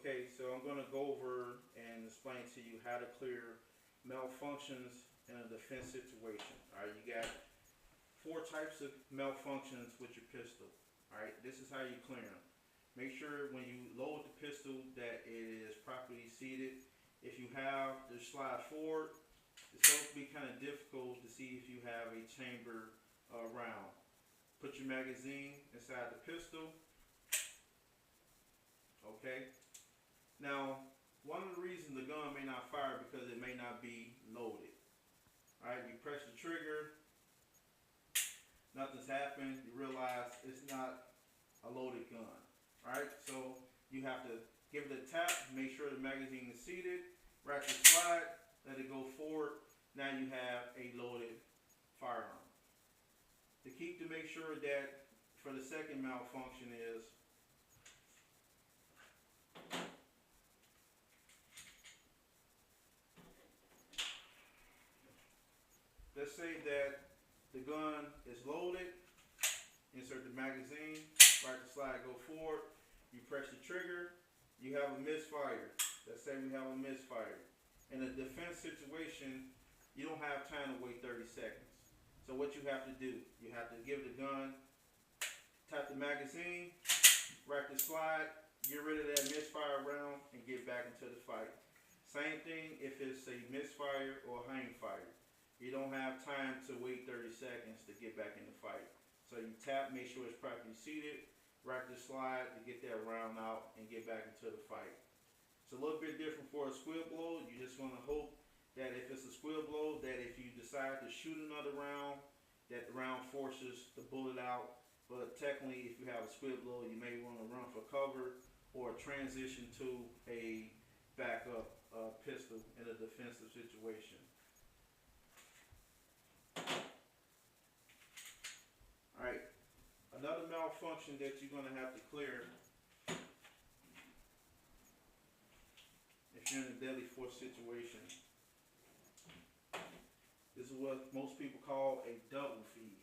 Okay, so I'm going to go over and explain to you how to clear malfunctions in a defense situation. Alright, you got 4 types of malfunctions with your pistol. Alright, this is how you clear them. Make sure when you load the pistol that it is properly seated. If you have the slide forward, it's going to be kind of difficult to see if you have a chamber round. Put your magazine inside the pistol. Okay. Now, one of the reasons the gun may not fire because it may not be loaded. Alright, you press the trigger, nothing's happened, you realize it's not a loaded gun. Alright, so you have to give it a tap, make sure the magazine is seated, ratchet slide, let it go forward. Now you have a loaded firearm. To make sure that for the second malfunction is let's say that the gun is loaded, insert the magazine, ratchet slide, go forward, you press the trigger, you have a misfire. Let's say we have a misfire. In a defense situation, you don't have time to wait 30 seconds. So what you have to do, you have to give the gun, tap the magazine, ratchet slide, get rid of that misfire round, and get back into the fight. Same thing if it's a misfire or hang fire. You don't have time to wait 30 seconds to get back in the fight. So you tap, make sure it's properly seated, ratchet slide to get that round out and get back into the fight. It's a little bit different for a squib blow. You just want to hope that if it's a squib blow, that if you decide to shoot another round, that the round forces the bullet out. But technically, if you have a squib blow, you may want to run for cover or transition to a backup pistol in a defensive situation. Alright, another malfunction that you're going to have to clear if you're in a deadly force situation. This is what most people call a double feed.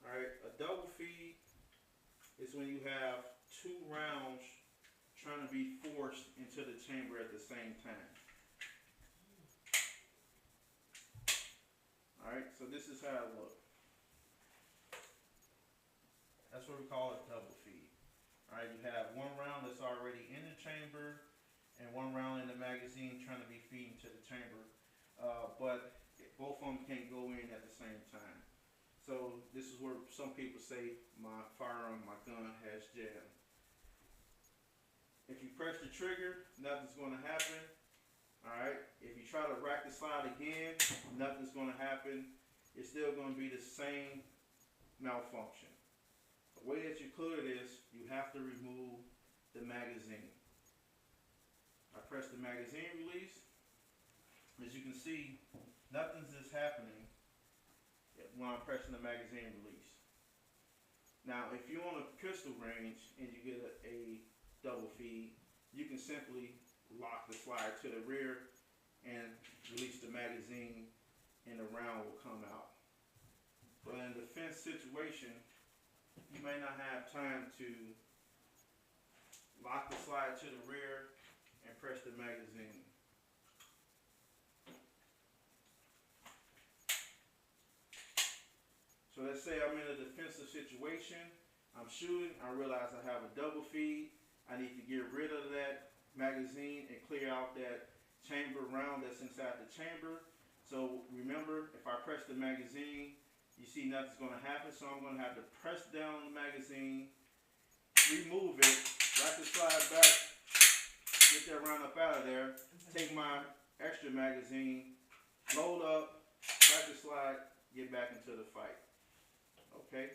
Alright, a double feed is when you have 2 rounds trying to be forced into the chamber at the same time. Alright, so this is how it looks. That's what we call a double feed. Alright, you have 1 round that's already in the chamber and 1 round in the magazine trying to be feeding to the chamber. But both of them can't go in at the same time. So this is where some people say my firearm, my gun has jammed. If you press the trigger, nothing's going to happen. Alright, if you try to ratchet slide again, nothing's going to happen. It's still going to be the same malfunction. The way that you clear this, you have to remove the magazine. I press the magazine release. As you can see, nothing's just happening when I'm pressing the magazine release. Now, if you're on a pistol range and you get a double feed, you can simply lock the slide to the rear and release the magazine and the round will come out. But in a defense situation, you may not have time to lock the slide to the rear and press the magazine. So let's say I'm in a defensive situation, I'm shooting, I realize I have a double feed, I need to get rid of that magazine and clear out that chamber round that's inside the chamber. So remember, if I press the magazine, you see nothing's going to happen, so I'm going to have to press down on the magazine, remove it, ratchet slide back, get that round up out of there, take my extra magazine, load up, ratchet slide, get back into the fight. Okay?